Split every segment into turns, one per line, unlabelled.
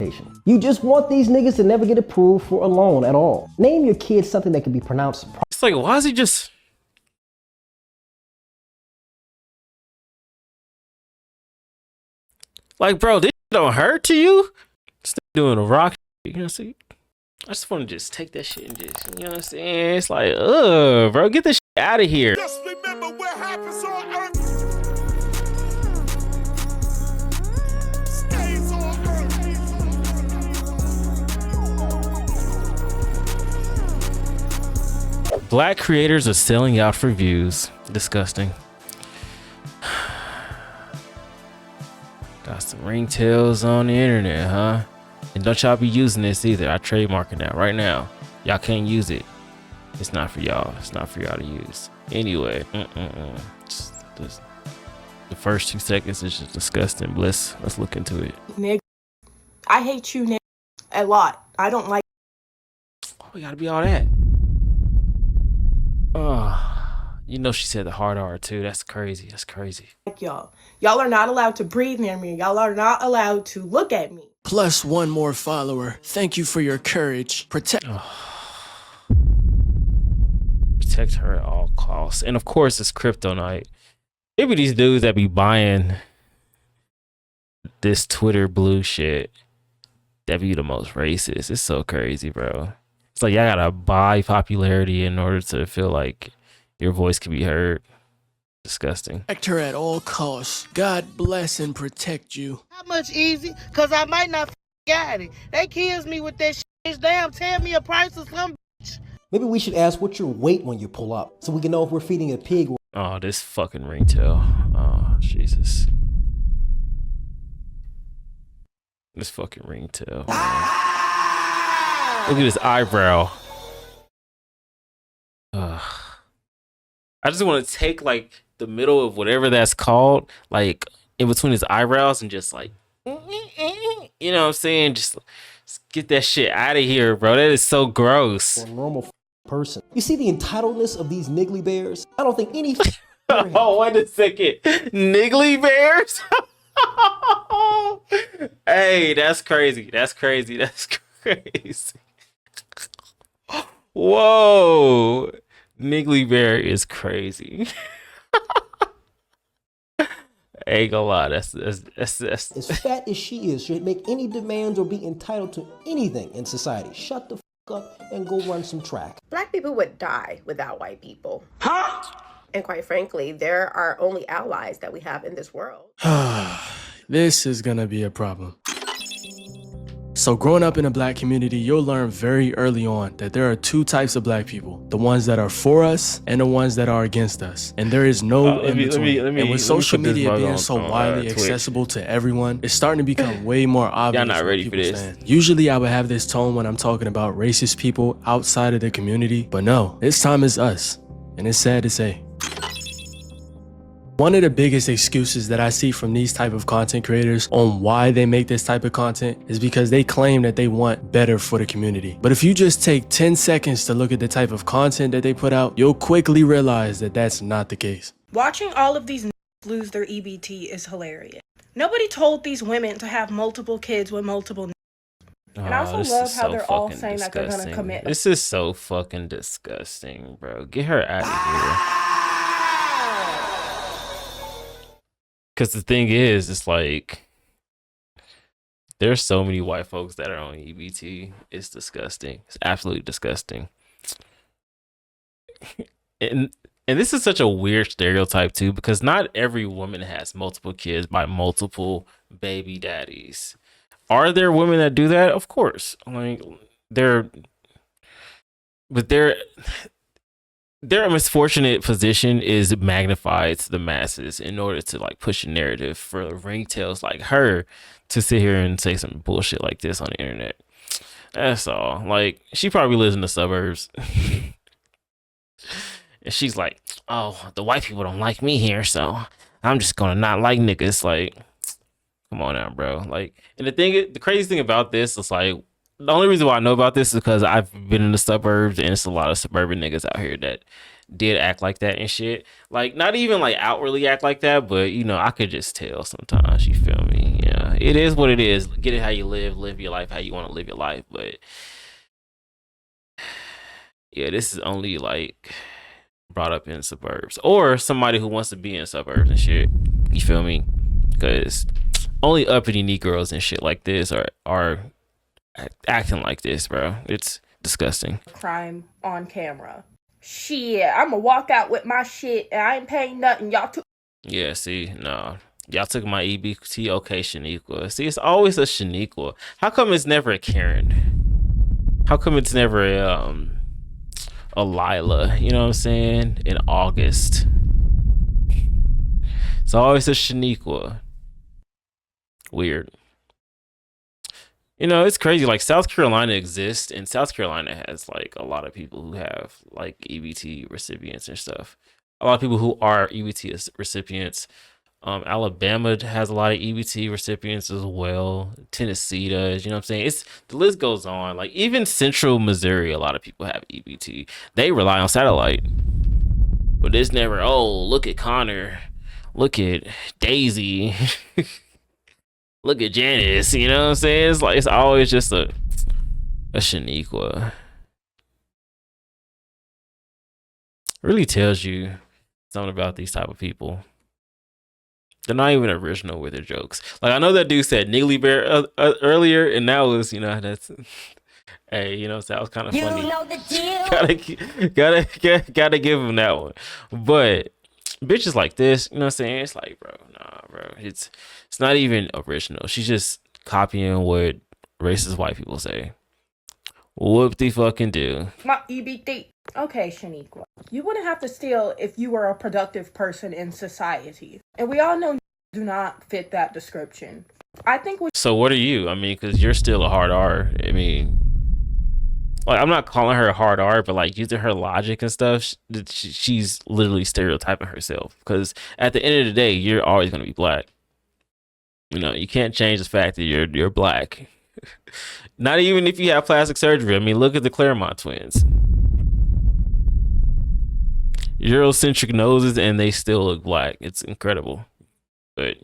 information. You just want these niggas to never get approved for a loan at all. Name your kid something that can be pronounced.
It's like, why is he just... Like, bro, this don't hurt to you? Still doing a rock, you know what I'm saying? I just want to just take that shit and just, you know what I'm saying? It's like, bro, get this shit out of here.
Just remember what happens on Earth stays on Earth.
Black creators are selling out for views. Disgusting. Got some ringtails on the internet, huh? And don't y'all be using this either. I trademark it now, right now. Y'all can't use it. It's not for y'all. It's not for y'all to use. Anyway, the first 2 seconds is just disgusting. Let's look into it.
Nigga, I hate you, nigga, a lot. I don't like.
Oh, we gotta be all that. You know she said the hard R too. That's crazy. That's crazy.
Y'all are not allowed to breathe near me. Y'all are not allowed to look at me.
Plus 1 more follower. Thank you for your courage. Protect
her at all costs. And of course it's crypto night. Maybe these dudes that be buying this Twitter blue shit that be the most racist. It's so crazy, bro. It's like y'all gotta buy popularity in order to feel like your voice can be heard. Disgusting.
Protect her at all costs. God bless and protect you.
How much easy? Cause I might not got it. They kills me with that shit. Damn, tell me a price of some bitch.
Maybe we should ask what's your weight when you pull up, so we can know if we're feeding a pig.
Oh, this fucking ringtail. Oh, Jesus. This fucking ringtail. Look at his eyebrow. I just want to take like the middle of whatever that's called, like in between his eyebrows, and just like, you know what I'm saying? Just get that shit out of here, bro. That is so gross.
For a normal person. You see the entitledness of these niggly bears? I don't think any.
Oh, wait a second. Niggly bears? Hey, that's crazy. That's crazy. That's crazy. Whoa. Niggly bear is crazy. Ain't gonna lie, that's
As fat as she is, should make any demands or be entitled to anything in society. Shut the fuck up and go run some track.
Black people would die without white people. Huh? And quite frankly, they're our only allies that we have in this world.
This is gonna be a problem. So growing up in a black community, you'll learn very early on that there are 2 types of black people. The ones that are for us and the ones that are against us. And there is no in between. And with social media being so widely accessible to everyone, it's starting to become way more obvious.
Y'all not ready for this.
Usually I would have this tone when I'm talking about racist people outside of the community, but no, this time it's us. And it's sad to say. One of the biggest excuses that I see from these type of content creators on why they make this type of content is because they claim that they want better for the community. But if you just take 10 seconds to look at the type of content that they put out, you'll quickly realize that that's not the case.
Watching all of these lose their EBT is hilarious. Nobody told these women to have multiple kids with multiple. And I also love how they're all saying that they're gonna commit.
This is so fucking disgusting, bro. Get her out of here. Because the thing is, it's like, there's so many white folks that are on EBT. It's disgusting. It's absolutely disgusting. And this is such a weird stereotype too, because not every woman has multiple kids by multiple baby daddies. Are there women that do that? Of course. Like, their misfortunate position is magnified to the masses in order to like push a narrative for ringtails like her to sit here and say some bullshit like this on the internet. That's all. Like, she probably lives in the suburbs. And she's like, oh, the white people don't like me here, so I'm just gonna not like niggas. Like, come on now, bro. Like, and the crazy thing about this is like, the only reason why I know about this is because I've been in the suburbs and it's a lot of suburban niggas out here that did act like that and shit. Like, not even like outwardly act like that, but you know, I could just tell sometimes, you feel me? Yeah. it is what it is. Get it how you live your life how you want to live your life. But yeah, this is only like brought up in suburbs or somebody who wants to be in suburbs and shit. You feel me? Because only uppity Negroes and shit like this are acting like this, bro. It's disgusting.
Crime on camera. Shit, I'ma walk out with my shit and I ain't paying nothing. Y'all too.
Yeah, see, no. Y'all took my EBT. Okay, Shaniqua. See, it's always a Shaniqua. How come it's never a Karen? How come it's never a Lila? You know what I'm saying? In August. It's always a Shaniqua. Weird. You know, it's crazy. Like, South Carolina exists, and South Carolina has like a lot of people who have like EBT recipients and stuff. A lot of people who are EBT recipients. Alabama has a lot of EBT recipients as well. Tennessee does. You know what I'm saying? The list goes on. Like, even Central Missouri, a lot of people have EBT. They rely on satellite, but it's never. Oh, look at Connor. Look at Daisy. Look at Janice, you know what I'm saying? It's like, it's always just a Shaniqua. Really tells you something about these type of people. They're not even original with their jokes. Like, I know that dude said Niggly Bear earlier, and that was, you know, that's, hey, you know, that was kind of funny.
You know the deal.
gotta give him that one. But bitches like this, you know what I'm saying? It's like, bro, nah, bro. It's not even original. She's just copying what racist white people say. Whoop the fucking do.
My EBT. Okay, Shaniqua. You wouldn't have to steal if you were a productive person in society. And we all know do not fit that description. I think we.
So what are you? I mean, because you're still a hard R. I mean, like, I'm not calling her a hard R, but like using her logic and stuff, she's literally stereotyping herself. Because at the end of the day, you're always going to be black. You know, you can't change the fact that you're black. Not even if you have plastic surgery. I mean, look at the Claremont twins. Eurocentric noses, and they still look black. It's incredible. But,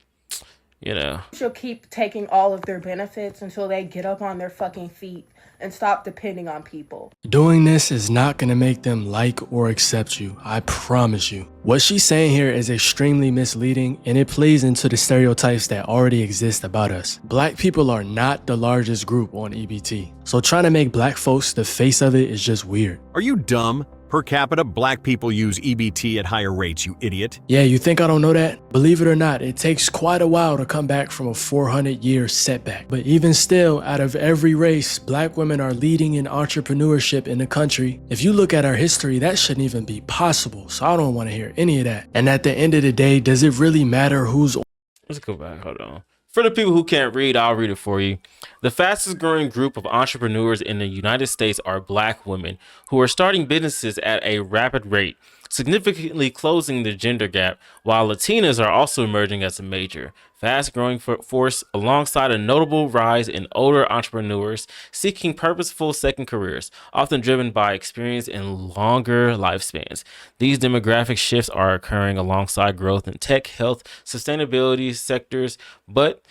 you know.
She'll keep taking all of their benefits until they get up on their fucking feet and stop depending on people.
Doing this is not gonna make them like or accept you, I promise you. What she's saying here is extremely misleading, and it plays into the stereotypes that already exist about us. Black people are not the largest group on EBT, so trying to make black folks the face of it is just weird.
Are you dumb? Per capita, black people use EBT at higher rates, you idiot.
Yeah, you think I don't know that? Believe it or not, it takes quite a while to come back from a 400-year setback. But even still, out of every race, black women are leading in entrepreneurship in the country. If you look at our history, that shouldn't even be possible, so I don't want to hear any of that. And at the end of the day, does it really matter who's...
Let's go back, hold on. For the people who can't read, I'll read it for you. The fastest growing group of entrepreneurs in the United States are black women who are starting businesses at a rapid rate, significantly closing the gender gap, while Latinas are also emerging as a major, fast-growing force alongside a notable rise in older entrepreneurs seeking purposeful second careers, often driven by experience and longer lifespans. These demographic shifts are occurring alongside growth in tech, health, sustainability sectors, but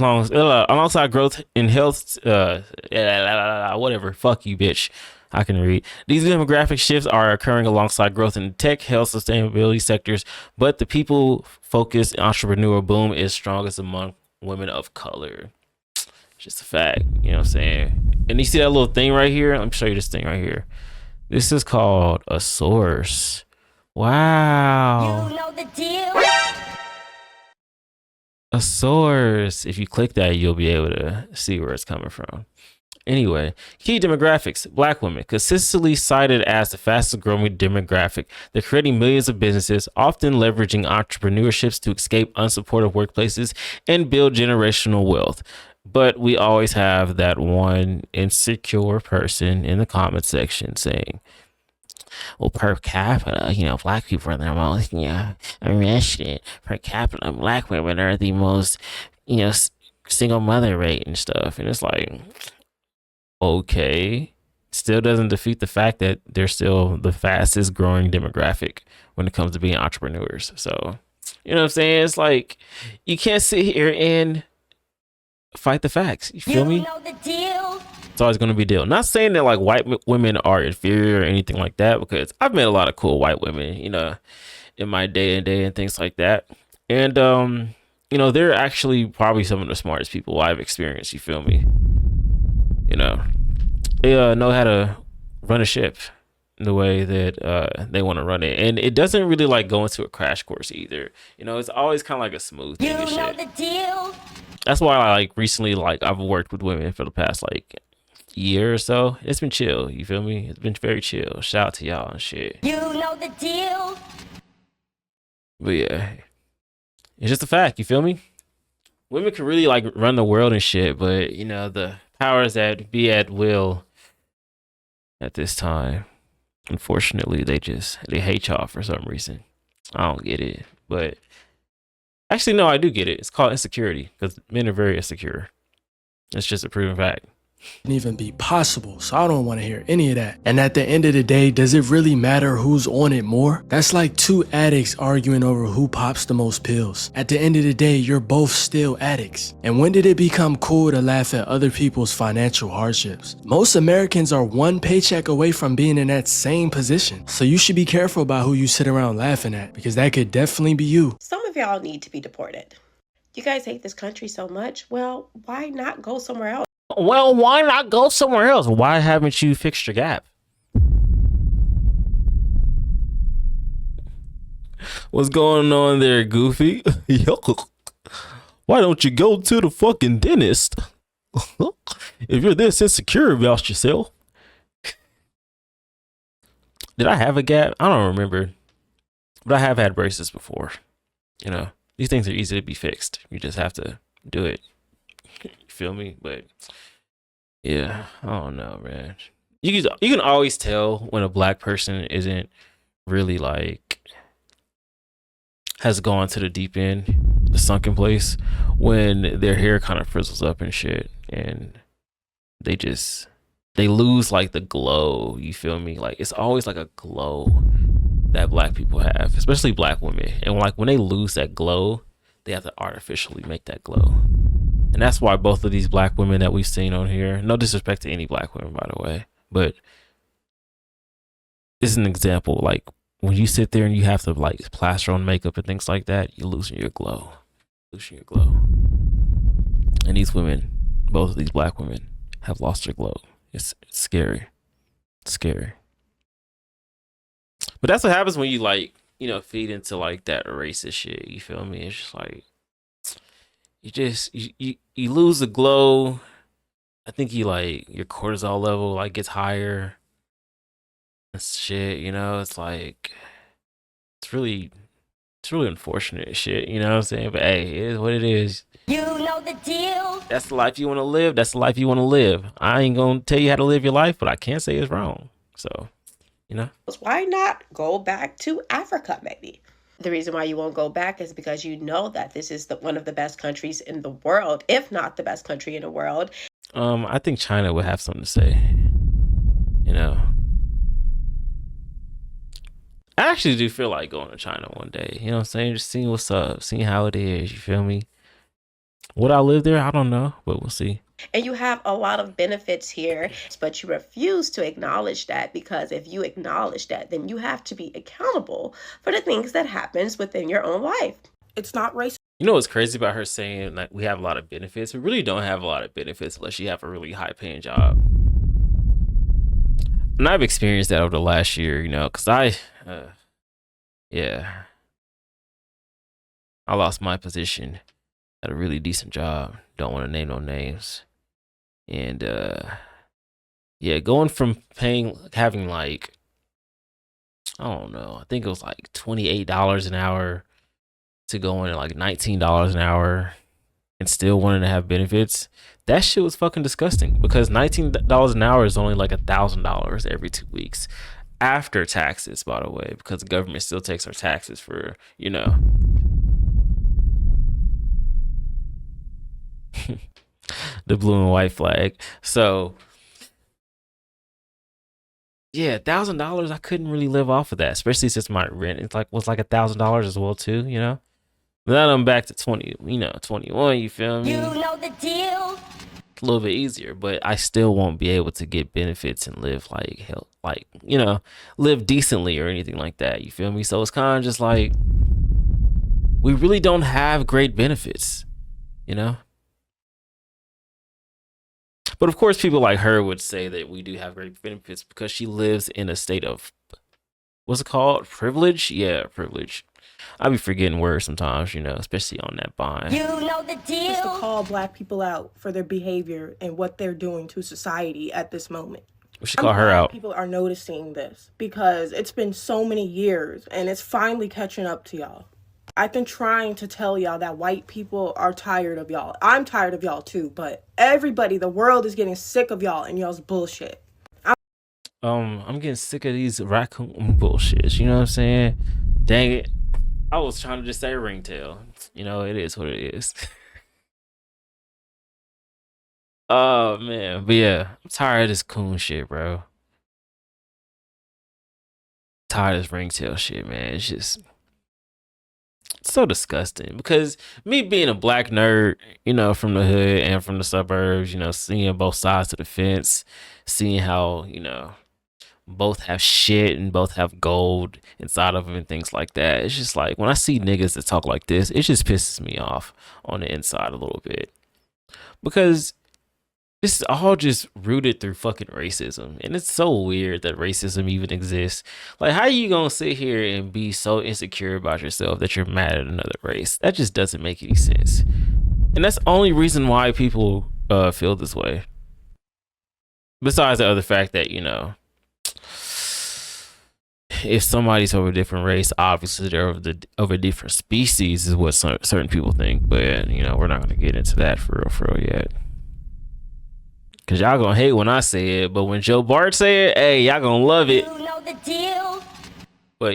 alongside growth in health, whatever, fuck you, bitch. I can read. These demographic shifts are occurring alongside growth in tech, health, sustainability sectors, but the people-focused entrepreneur boom is strongest among women of color. It's just a fact, you know what I'm saying? And you see that little thing right here? Let me show you this thing right here. This is called a source. Wow.
You know the deal.
A source. If you click that, you'll be able to see where it's coming from. Anyway, key demographics. Black women, consistently cited as the fastest growing demographic. They're creating millions of businesses, often leveraging entrepreneurships to escape unsupportive workplaces and build generational wealth. But we always have that one insecure person in the comment section saying, well, per capita, you know, black people are the most, you know, enriched. Per capita, black women are the most, you know, single mother rate and stuff. And it's like, okay, still doesn't defeat the fact that they're still the fastest growing demographic when it comes to being entrepreneurs. So You know what I'm saying? It's like you can't sit here and fight the facts. You feel me?
know the deal.
It's always going to be a deal. Not saying that like white women are inferior or anything like that, because I've met a lot of cool white women, you know, in my day and things like that. And you know, they're actually probably some of the smartest people I've experienced. You feel me? You know, they know how to run a ship the way that they want to run it, and it doesn't really like go into a crash course either. You know, it's always kind of like a smooth thing.
You know the deal.
That's why I like recently, like I've worked with women for the past like year or so. It's been chill. You feel me? It's been very chill. Shout out to y'all and shit.
You know the deal.
But yeah, it's just a fact. You feel me? Women can really like run the world and shit, but you know, the powers that be at will at this time, unfortunately, they hate y'all for some reason. I don't get it, but actually, no, I do get it. It's called insecurity because men are very insecure. It's just a proven fact.
Even be possible, so I don't want to hear any of that. And at the end of the day, does it really matter who's on it more? That's like two addicts arguing over who pops the most pills. At the end of the day, you're both still addicts. And when did it become cool to laugh at other people's financial hardships? Most Americans are one paycheck away from being in that same position. So you should be careful about who you sit around laughing at, because that could definitely be you.
Some of y'all need to be deported. You guys hate this country so much. Well, why not go somewhere else?
Well, why not go somewhere else? Why haven't you fixed your gap? What's going on there, Goofy? Why don't you go to the fucking dentist? If you're this insecure about yourself. Did I have a gap? I don't remember. But I have had braces before. You know, these things are easy to be fixed. You just have to do it. You feel me? But yeah, I don't know, man. You can always tell when a black person isn't really like has gone to the deep end, the sunken place, when their hair kind of frizzles up and shit, and they lose like the glow. You feel me? Like it's always like a glow that black people have, especially black women, and like when they lose that glow, they have to artificially make that glow. And that's why both of these black women that we've seen on here, no disrespect to any black women, by the way, but this is an example. Like when you sit there and you have to like plaster on makeup and things like that, you're losing your glow. And these women, both of these black women, have lost their glow. It's scary. It's scary. But that's what happens when you like, you know, feed into like that racist shit. You feel me? It's just like, you lose the glow. I think you like your cortisol level like gets higher and shit, you know. It's like it's really unfortunate shit, you know what I'm saying? But hey, it is what it is.
You know the deal.
That's the life you want to live. That's the life you want to live. I ain't gonna tell you how to live your life, but I can't say it's wrong. So, you know.
Why not go back to Africa, maybe? The reason why you won't go back is because you know that this is one of the best countries in the world, if not the best country in the world.
I think China would have something to say. You know, I actually do feel like going to China one day. You know what I'm saying? Just seeing what's up, seeing how it is. You feel me? Would I live there? I don't know, but we'll see.
And you have a lot of benefits here, but you refuse to acknowledge that, because if you acknowledge that, then you have to be accountable for the things that happens within your own life.
It's not racist.
You know what's crazy about her saying like we have a lot of benefits? We really don't have a lot of benefits unless you have a really high paying job. And I've experienced that over the last year, you know, because I lost my position at a really decent job. Don't want to name no names. And going from having like, I don't know, I think it was like $28 an hour to going at like $19 an hour and still wanting to have benefits. That shit was fucking disgusting, because $19 an hour is only like $1,000 every 2 weeks after taxes, by the way, because the government still takes our taxes for, you know. The blue and white flag. So yeah, $1,000, I couldn't really live off of that, especially since my rent was like $1,000 as well too, you know. Now I'm back to 20, 21, you feel me?
You know the deal.
A little bit easier, but I still won't be able to get benefits and live like hell, like, live decently or anything like that. You feel me? So it's kind of just like, we really don't have great benefits, But of course, people like her would say that we do have great benefits because she lives in a state of, what's it called? Privilege? Yeah, privilege. I be forgetting words sometimes, especially on that bond.
You know the deal.
Just to call Black people out for their behavior and what they're doing to society at this moment.
We should call her out.
People are noticing this because it's been so many years and it's finally catching up to y'all. I've been trying to tell y'all that white people are tired of y'all. I'm tired of y'all too, but everybody, the world is getting sick of y'all and y'all's bullshit.
I'm getting sick of these raccoon bullshits. You know what I'm saying? Dang it. I was trying to just say ringtail. It is what it is. Oh, man. But yeah, I'm tired of this coon shit, bro. Tired of this ringtail shit, man. It's just so disgusting. Because me being a Black nerd, from the hood and from the suburbs, seeing both sides of the fence, seeing how, both have shit and both have gold inside of them and things like that. It's just like, when I see niggas that talk like this, it just pisses me off on the inside a little bit. Because this is all just rooted through fucking racism. And it's so weird that racism even exists. Like, how you gonna sit here and be so insecure about yourself that you're mad at another race? That just doesn't make any sense. And that's the only reason why people feel this way. Besides the other fact that, if somebody's of a different race, obviously they're of a different species, is what certain people think. But we're not gonna get into that for real yet, cause y'all gonna hate when I say it. But when Joe Bart say it, hey, y'all gonna love it.
You know the deal.
But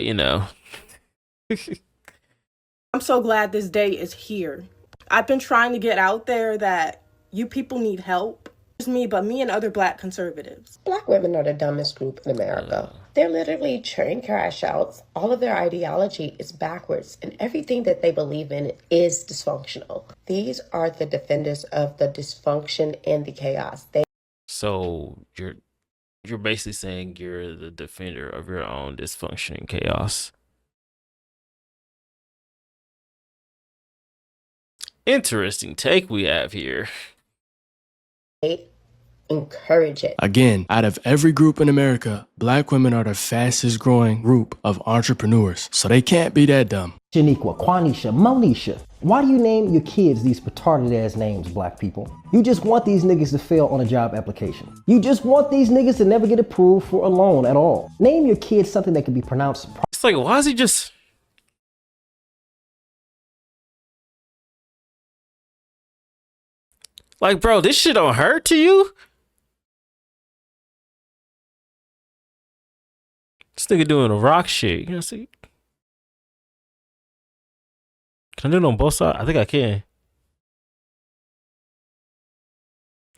I'm so glad this day is here. I've been trying to get out there that you people need help. It's me, but me and other Black conservatives.
Black women are the dumbest group in America. They're literally train crash outs. All of their ideology is backwards, and everything that they believe in is dysfunctional. These are the defenders of the dysfunction and the chaos.
So you're basically saying you're the defender of your own dysfunction and chaos. Interesting take we have here.
They encourage it.
Again, out of every group in America, Black women are the fastest growing group of entrepreneurs, so they can't be that dumb.
Shaniqua, Quanisha, Monisha. Why do you name your kids these retarded ass names, Black people? You just want these niggas to fail on a job application. You just want these niggas to never get approved for a loan at all. Name your kids something that can be pronounced.
It's like, why is he just... Like, bro, this shit don't hurt to you? This nigga doing a rock shit. See? Can I do it on both sides? I think I can.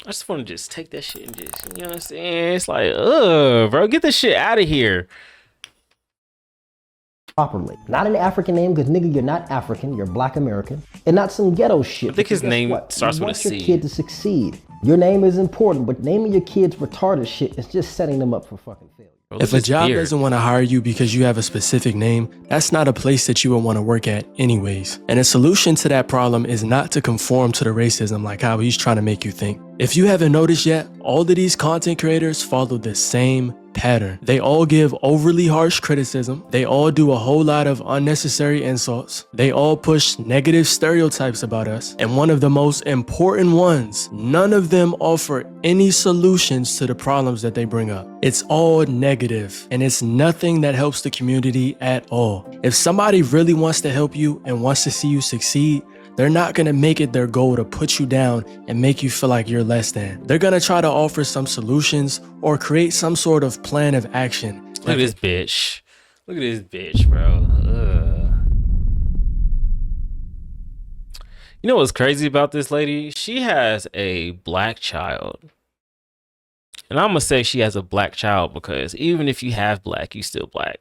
I just want to just take that shit and just, you know what I'm saying? It's like, bro, get this shit out of here.
Properly. Not an African name, because nigga, you're not African, you're Black American. And not some ghetto shit.
I think his name starts with a
C. You want
C.
your kid to succeed. Your name is important, but naming your kids retarded shit is just setting them up for fucking failure.
Bro,
if a job doesn't want to hire you because you have a specific name, that's not a place that you would want to work at anyways. And a solution to that problem is not to conform to the racism like how he's trying to make you think. If you haven't noticed yet, all of these content creators follow the same pattern. They all give overly harsh criticism. They all do a whole lot of unnecessary insults. They all push negative stereotypes about us. And one of the most important ones, none of them offer any solutions to the problems that they bring up. It's all negative, and it's nothing that helps the community at all. If somebody really wants to help you and wants to see you succeed, they're not gonna make it their goal to put you down and make you feel like you're less than. They're gonna try to offer some solutions or create some sort of plan of action.
Look at this bitch. Look at this bitch, bro. You know what's crazy about this lady? She has a Black child. And I'm gonna say she has a Black child because even if you have Black, you still Black.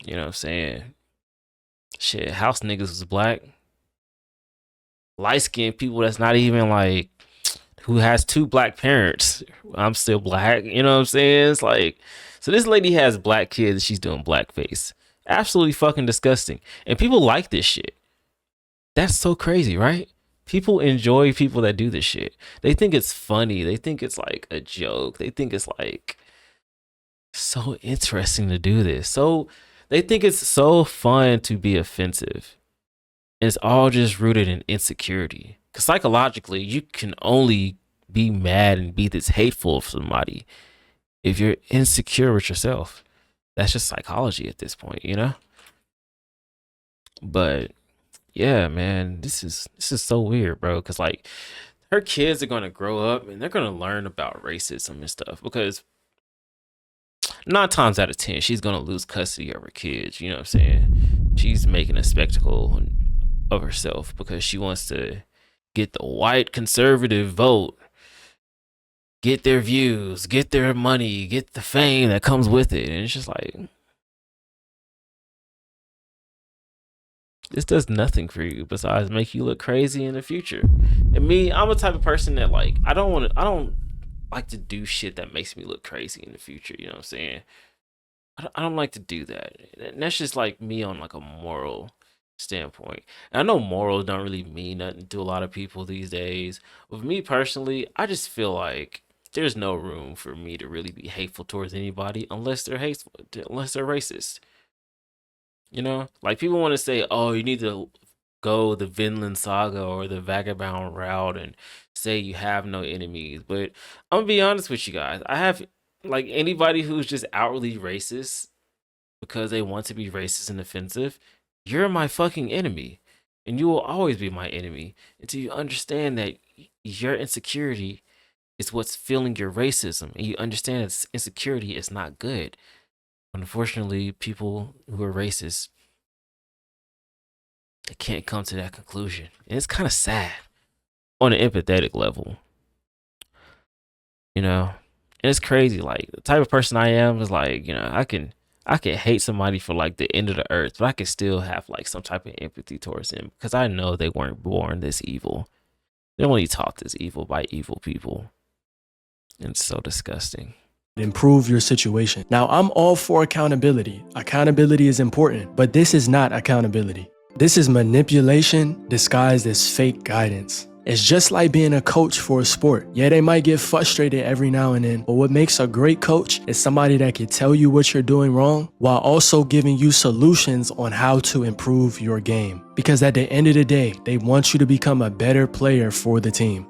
You know what I'm saying? Shit, house niggas was black. Light skinned people that's not even like who has two black parents. I'm still black. You know what I'm saying? It's like, so this lady has black kids. She's doing blackface. Absolutely fucking disgusting. And people like this shit. That's so crazy, right? People enjoy people that do this shit. They think it's funny. They think it's like a joke. They think it's like so interesting to do this. So they think it's so fun to be offensive. And it's all just rooted in insecurity. Because psychologically, you can only be mad and be this hateful of somebody if you're insecure with yourself. That's just psychology at this point, you know? But yeah, man, this is so weird, bro. Because like her kids are going to grow up and they're going to learn about racism and stuff. Because 9 times out of 10, she's going to lose custody of her kids. You know what I'm saying? She's making a spectacle of herself because she wants to get the white conservative vote, get their views, get their money, get the fame that comes with it. And it's just like, this does nothing for you besides make you look crazy in the future. And me, I'm a type of person that like, I don't like to do shit that makes me look crazy in the future. You know what I'm saying? I don't like to do that. And that's just like me on like a moral standpoint. And I know morals don't really mean nothing to a lot of people these days. With me personally, I just feel like there's no room for me to really be hateful towards anybody unless they're hateful, unless they're racist. You know, like people want to say, "Oh, you need to go the Vinland Saga or the Vagabond route and say you have no enemies." But I'm gonna be honest with you guys. I have like anybody who's just outwardly racist because they want to be racist and offensive. You're my fucking enemy, and you will always be my enemy until you understand that your insecurity is what's fueling your racism, and you understand that insecurity is not good. Unfortunately, people who are racist, they can't come to that conclusion, and it's kind of sad on an empathetic level, you know. And it's crazy. Like the type of person I am is like, you know, I can hate somebody for like the end of the earth, but I can still have like some type of empathy towards them because I know they weren't born this evil. They're only taught this evil by evil people. And it's so disgusting.
Improve your situation. Now, I'm all for accountability. Accountability is important, but this is not accountability. This is manipulation disguised as fake guidance. It's just like being a coach for a sport. Yeah, they might get frustrated every now and then, but what makes a great coach is somebody that can tell you what you're doing wrong while also giving you solutions on how to improve your game. Because at the end of the day, they want you to become a better player for the team.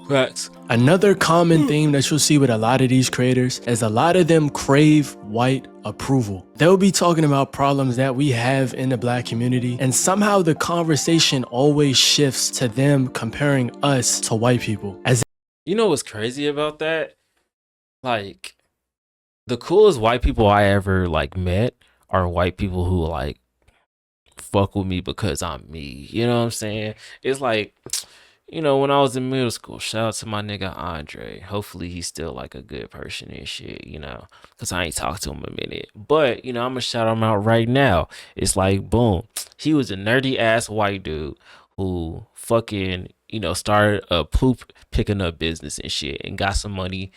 Facts.
Another common theme that you'll see with a lot of these creators is a lot of them crave white approval. They'll be talking about problems that we have in the black community, and somehow the conversation always shifts to them comparing us to white people. As
you know what's crazy about that? Like, the coolest white people I ever like met are white people who like fuck with me because I'm me. You know what I'm saying? It's like, you know, when I was in middle school, shout out to my nigga Andre. Hopefully he's still like a good person and shit, you know, because I ain't talked to him a minute. But, you know, I'm going to shout him out right now. It's like, boom. He was a nerdy ass white dude who fucking, you know, started a poop picking up business and shit and got some money.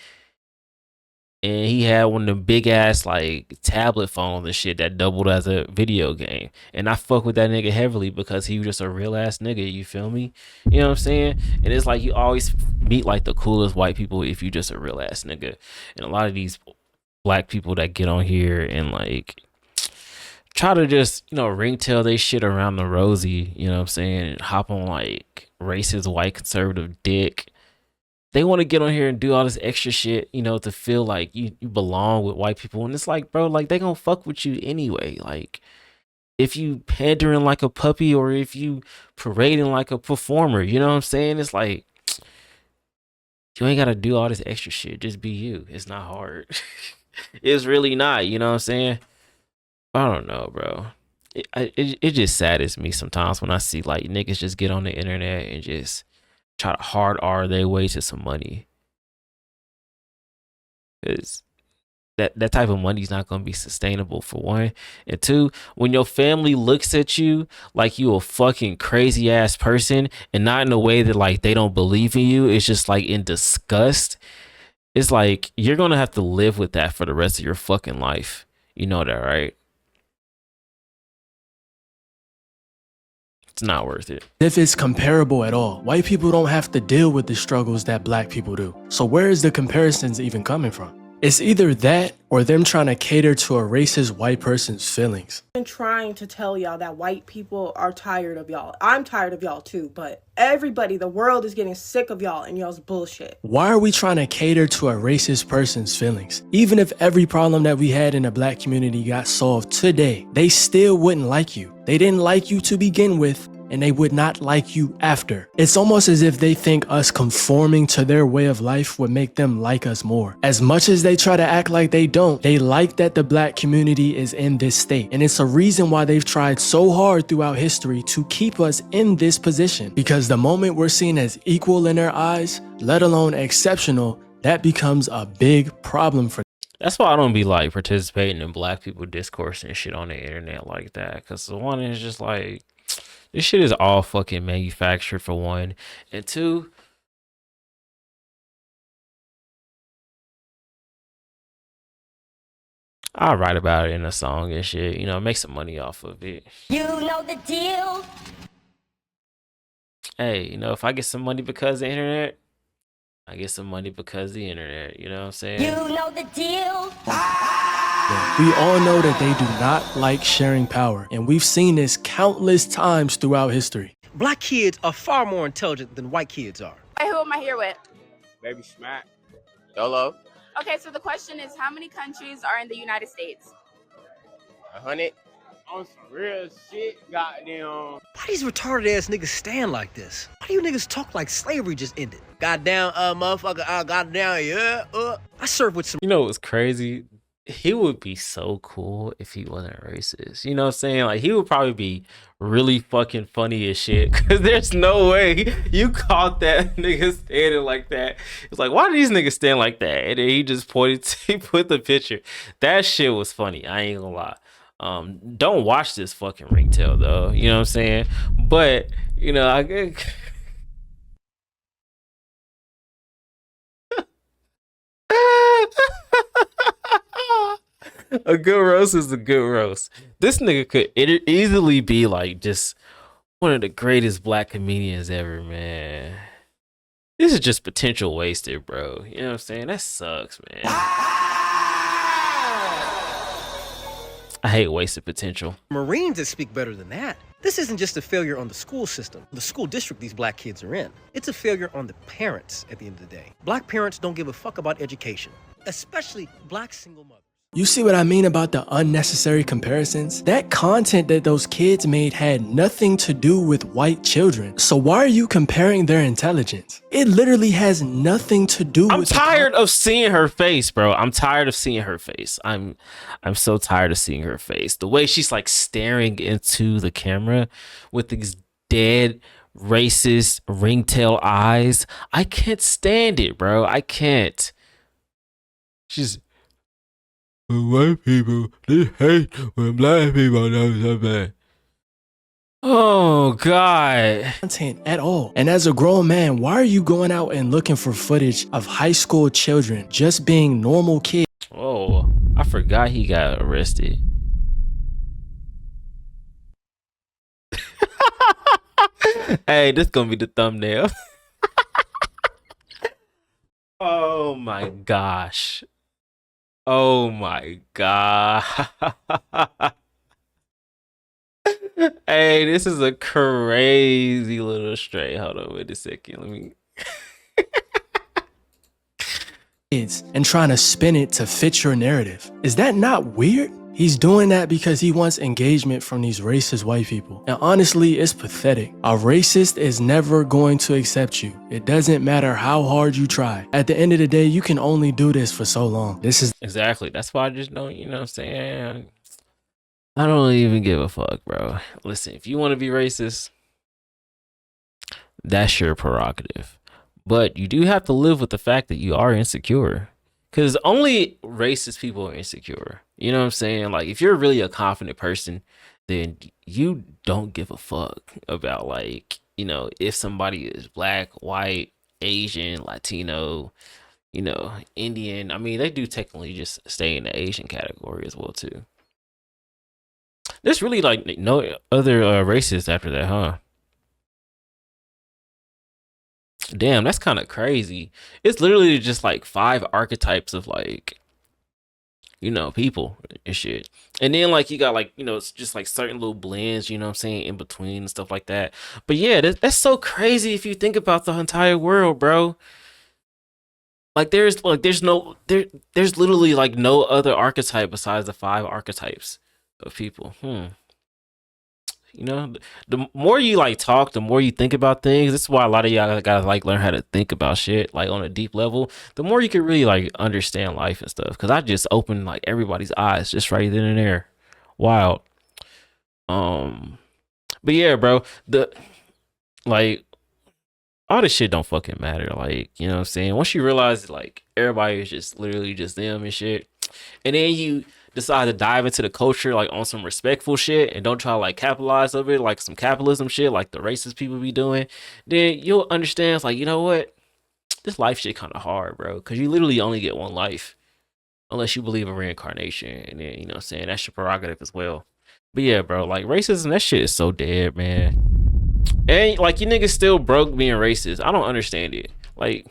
And he had one of them big ass like tablet phones and shit that doubled as a video game. And I fuck with that nigga heavily because he was just a real ass nigga. You feel me? You know what I'm saying? And it's like you always meet like the coolest white people if you just a real ass nigga. And a lot of these black people that get on here and like try to just, you know, ringtail they shit around the rosy, you know what I'm saying? And hop on like racist white conservative dick. They want to get on here and do all this extra shit, you know, to feel like you belong with white people. And it's like, bro, like they gonna fuck with you anyway. Like if you pandering like a puppy or if you parading like a performer, you know what I'm saying? It's like, you ain't got to do all this extra shit. Just be you. It's not hard. It's really not, you know what I'm saying? I don't know, bro. It just saddens me sometimes when I see like niggas just get on the internet and just try to hard R their way to some money. Cause that type of money is not going to be sustainable, for one. And two, when your family looks at you like you a fucking crazy ass person, and not in a way that like they don't believe in you, it's just like in disgust. It's like you're going to have to live with that for the rest of your fucking life. You know that, right? It's not worth it.
If it's comparable at all, white people don't have to deal with the struggles that black people do. So where is the comparisons even coming from? It's either that or them trying to cater to a racist white person's feelings.
I've been trying to tell y'all that white people are tired of y'all. I'm tired of y'all too, but everybody, the world is getting sick of y'all and y'all's bullshit.
Why are we trying to cater to a racist person's feelings? Even if every problem that we had in the black community got solved today, they still wouldn't like you. They didn't like you to begin with, and they would not like you after. It's almost as if they think us conforming to their way of life would make them like us more. As much as they try to act like they don't, they like that the black community is in this state. And it's a reason why they've tried so hard throughout history to keep us in this position. Because the moment we're seen as equal in their eyes, let alone exceptional, that becomes a big problem for them.
That's why I don't be like participating in black people discourse and shit on the internet like that. Because the one is just like, this shit is all fucking manufactured, for one. And two, I'll write about it in a song and shit. You know, make some money off of it.
You know the deal.
Hey, you know, if I get some money because of the internet, I get some money because of the internet. You know what I'm saying?
You know the deal.
We all know that they do not like sharing power, and we've seen this countless times throughout history.
Black kids are far more intelligent than white kids are.
Hey, who am I here with?
Baby Smack. Dolo.
Okay, so the question is, how many countries are in the United States?
100. On some real shit, goddamn.
Why these retarded ass niggas stand like this? Why do you niggas talk like slavery just ended? Goddamn, motherfucker, goddamn, yeah, I serve with some.
You know what's crazy? He would be so cool if he wasn't racist. You know what I'm saying? Like, he would probably be really fucking funny as shit. Because there's no way you caught that nigga standing like that. It's like, why do these niggas stand like that? And then he just he put the picture. That shit was funny. I ain't gonna lie. Don't watch this fucking ringtail though. You know what I'm saying? But, you know, a good roast is a good roast. This nigga could easily be like just one of the greatest black comedians ever, man. This is just potential wasted, bro. You know what I'm saying? That sucks, man. I hate wasted potential.
Marines that speak better than that. This isn't just a failure on the school system, the school district these black kids are in. It's a failure on the parents at the end of the day. Black parents don't give a fuck about education, especially black single mothers.
You see what I mean about the unnecessary comparisons? That content that those kids made had nothing to do with white children. So why are you comparing their intelligence? It literally has nothing to do with.
I'm tired of seeing her face, bro. I'm tired of seeing her face. I'm so tired of seeing her face. The way she's like staring into the camera with these dead racist ringtail eyes. I can't stand it, bro. I can't. She's white people, they hate when black people know something. Oh, God.
Content at all. And as a grown man, why are you going out and looking for footage of high school children just being normal kids?
Oh, I forgot he got arrested. Hey, this gonna be the thumbnail. Oh my gosh. Oh my god. Hey, this is a crazy little stray. Hold on, wait a second. Let me.
And trying to spin it to fit your narrative. Is that not weird? He's doing that because he wants engagement from these racist white people. And honestly, it's pathetic. A racist is never going to accept you. It doesn't matter how hard you try. At the end of the day, you can only do this for so long. This is
exactly. That's why I just don't, you know what I'm saying? I don't even give a fuck, bro. Listen, if you want to be racist, that's your prerogative. But you do have to live with the fact that you are insecure. Because only racist people are insecure. You know what I'm saying? Like, if you're really a confident person, then you don't give a fuck about, like, you know, if somebody is black, white, Asian, Latino, you know, Indian. I mean, they do technically just stay in the Asian category as well, too. There's really, like, no other races after that, huh? Damn, that's kind of crazy. It's literally just like 5 archetypes of, like, you know, people and shit. And then, like, you got, like, you know, it's just like certain little blends, you know what I'm saying, in between and stuff like that. But yeah, that's so crazy if you think about the entire world, bro. Like, there's literally like no other archetype besides the 5 archetypes of people. You know, the more you like talk, the more you think about things. This is why a lot of y'all gotta like learn how to think about shit like on a deep level. The more you can really like understand life and stuff. Cause I just opened like everybody's eyes just right then and there. Wild. But yeah, bro, the like all this shit don't fucking matter. Like, you know what I'm saying? Once you realize like everybody is just literally just them and shit, and then you decide to dive into the culture like on some respectful shit and don't try to like capitalize of it like some capitalism shit like the racist people be doing, then you'll understand it's like, you know what, this life shit kind of hard, bro, because you literally only get one life unless you believe in reincarnation, and then, you know what I'm saying, that's your prerogative as well. But yeah, bro, like racism, that shit is so dead, man. And like, you niggas still broke being racist. I don't understand it. Like,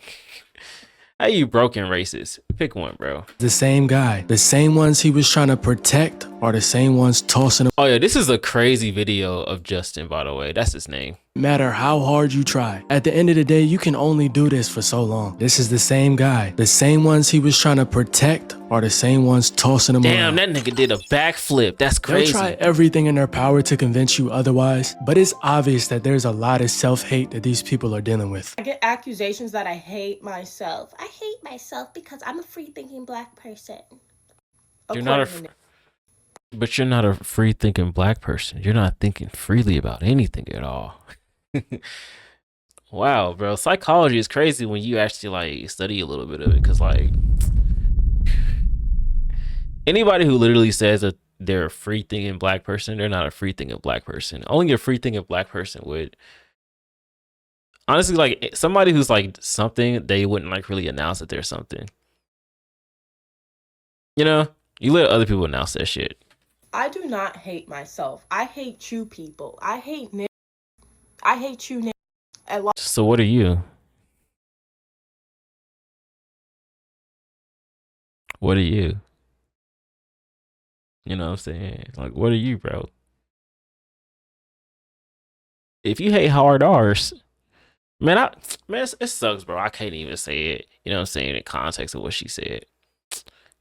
how you broken racist? Pick one, bro.
The same guy, the same ones he was trying to protect are the same ones tossing him.
Oh yeah, this is a crazy video of Justin, by the way. That's his name.
Matter how hard you try, at the end of the day, you can only do this for so long. This is the same guy, the same ones he was trying to protect are the same ones tossing him around.
Damn, that nigga did a backflip. That's crazy.
They'll try everything in their power to convince you otherwise, but it's obvious that there's a lot of self-hate that these people are dealing with.
I get accusations that I hate myself. I hate myself because I'm a free-thinking black person.
You're not a free-thinking black person. You're not thinking freely about anything at all. Wow, bro. Psychology is crazy when you actually like study a little bit of it, because like anybody who literally says that they're a free-thinking black person, they're not a free-thinking black person. Only a free-thinking black person would, honestly, like somebody who's like something, they wouldn't like really announce that they're something. You know, you let other people announce that shit.
I do not hate myself. I hate you people. I hate niggas. I hate you niggas.
So what are you? What are you? You know what I'm saying? Like, what are you, bro? If you hate hard R's, man, it sucks, bro. I can't even say it. You know what I'm saying? In context of what she said.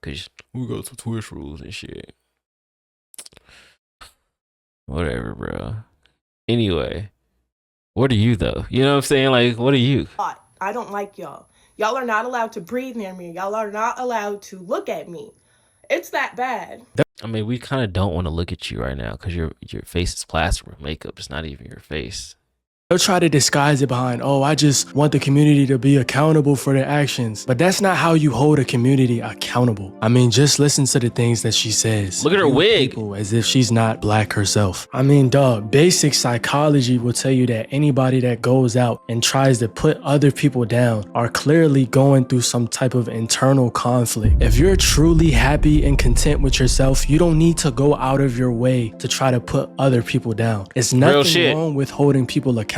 Cause we got some Twitch rules and shit. Whatever, bro. Anyway, what are you though? You know what I'm saying? Like, what are you?
I don't like y'all. Y'all are not allowed to breathe near me. Y'all are not allowed to look at me. It's that bad.
I mean, we kind of don't want to look at you right now because your face is plastered with makeup. It's not even your face.
They'll try to disguise it behind, oh, I just want the community to be accountable for their actions. But that's not how you hold a community accountable. I mean, just listen to the things that she says.
Look at her wig.
As if she's not black herself. I mean, dog, basic psychology will tell you that anybody that goes out and tries to put other people down are clearly going through some type of internal conflict. If you're truly happy and content with yourself, you don't need to go out of your way to try to put other people down. It's nothing wrong with holding people accountable,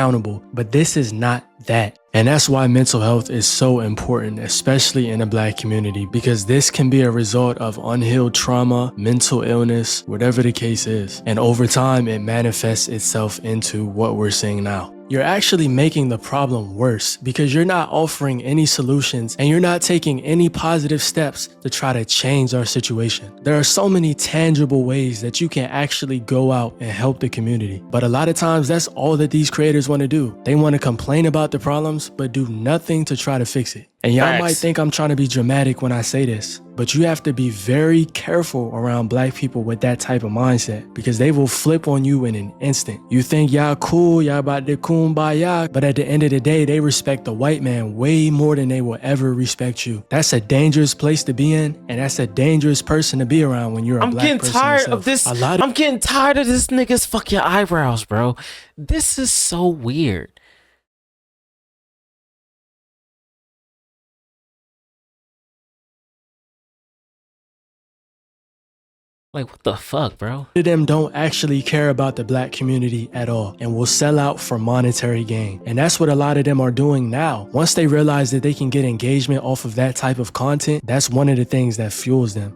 but this is not that. And that's why mental health is so important, especially in the black community, because this can be a result of unhealed trauma, mental illness, whatever the case is. And over time, it manifests itself into what we're seeing now. You're actually making the problem worse because you're not offering any solutions and you're not taking any positive steps to try to change our situation. There are so many tangible ways that you can actually go out and help the community. But a lot of times that's all that these creators want to do. They want to complain about the problems, but do nothing to try to fix it. And y'all might
Facts.
think I'm trying to be dramatic when I say this, but you have to be very careful around black people with that type of mindset because they will flip on you in an instant. You think y'all cool, y'all about to kumbaya, but at the end of the day, they respect the white man way more than they will ever respect you. That's a dangerous place to be in, and that's a dangerous person to be around when you're a black person.
I'm getting tired
yourself.
of this. I'm getting tired of this nigga's fuck your eyebrows, bro. This is so weird. Like, what the fuck, bro?
Of them don't actually care about the black community at all and will sell out for monetary gain. And that's what a lot of them are doing now. Once they realize that they can get engagement off of that type of content, that's one of the things that fuels them.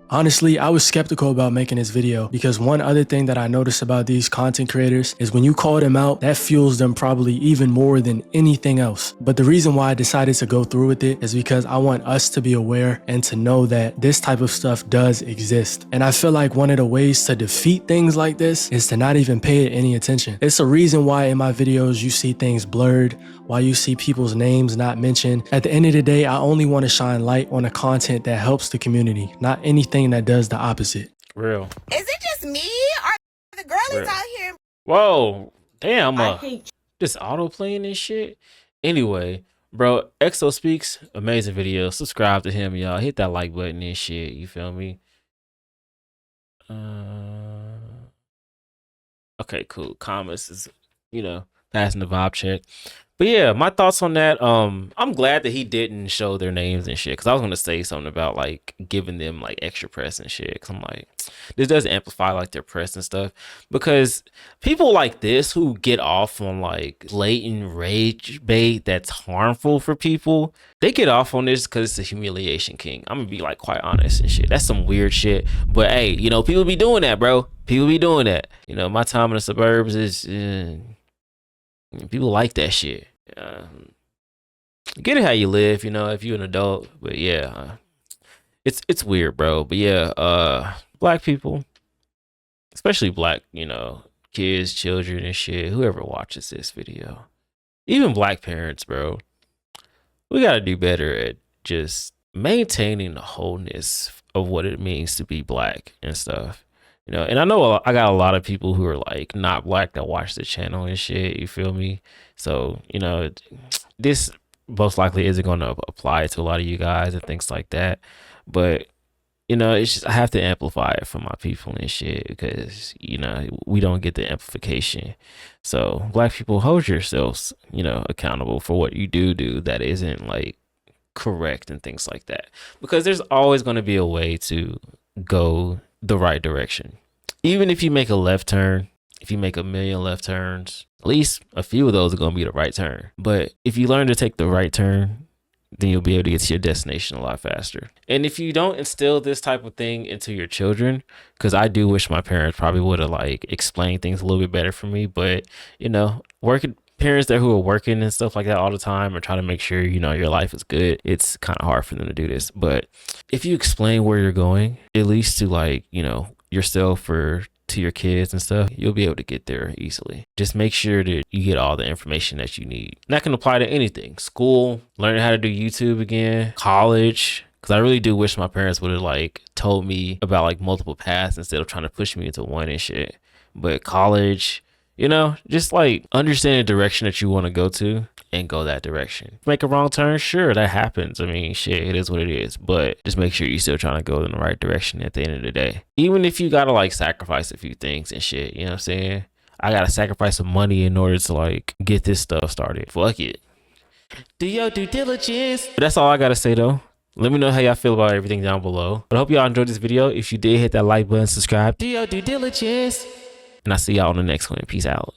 Honestly, I was skeptical about making this video because one other thing that I noticed about these content creators is when you call them out, that fuels them probably even more than anything else. But the reason why I decided to go through with it is because I want us to be aware and to know that this type of stuff does exist. And I feel like one of the ways to defeat things like this is to not even pay it any attention. It's a reason why in my videos you see things blurred, why you see people's names not mentioned. At the end of the day, I only want to shine light on the content that helps the community, not anything that does the opposite.
Real.
Is it just me? Are the girlies out here?
Whoa. Damn.
I hate
Just auto playing and shit. Anyway, bro, EXO Speaks, amazing video. Subscribe to him, y'all. Hit that like button and shit. You feel me? Okay, cool. Comments is, passing the vibe check. But yeah, my thoughts on that. I'm glad that he didn't show their names and shit, because I was gonna say something about like giving them like extra press and shit. Cause I'm like, this does amplify like their press and stuff. Because people like this who get off on like blatant rage bait that's harmful for people, they get off on this because it's a humiliation king. I'm gonna be like quite honest and shit. That's some weird shit. But hey, people be doing that, bro. People be doing that. My time in the suburbs is. People like that shit. Get it how you live, if you're an adult. But yeah, it's weird, bro. But yeah, black people, especially black, kids, children and shit, whoever watches this video, even black parents, bro, we gotta do better at just maintaining the wholeness of what it means to be black and stuff. And I know I got a lot of people who are like not black that watch the channel and shit. You feel me? So, this most likely isn't going to apply to a lot of you guys and things like that. But, it's just I have to amplify it for my people and shit because, we don't get the amplification. So black people, hold yourselves, accountable for what you do that isn't like correct and things like that. Because there's always going to be a way to go the right direction. Even if you make a left turn, if you make a million left turns, at least a few of those are going to be the right turn. But if you learn to take the right turn, then you'll be able to get to your destination a lot faster. And if you don't instill this type of thing into your children, because I do wish my parents probably would have like explained things a little bit better for me, but working parents there who are working and stuff like that all the time or trying to make sure your life is good, it's kind of hard for them to do this. But if you explain where you're going, at least to like yourself or to your kids and stuff, you'll be able to get there easily. Just make sure that you get all the information that you need. And that can apply to anything: school, learning how to do YouTube again, college. Because I really do wish my parents would have like told me about like multiple paths instead of trying to push me into one and shit. But college, just like understand the direction that you want to go to and go that direction. Make a wrong turn, sure, that happens. I mean, shit, it is what it is. But just make sure you're still trying to go in the right direction at the end of the day. Even if you gotta like sacrifice a few things and shit, you know what I'm saying? I gotta sacrifice some money in order to like get this stuff started. Fuck it. Do your due diligence. But that's all I gotta say though. Let me know how y'all feel about everything down below. But I hope y'all enjoyed this video. If you did, hit that like button, subscribe, do your due diligence. And I'll see y'all on the next one. Peace out.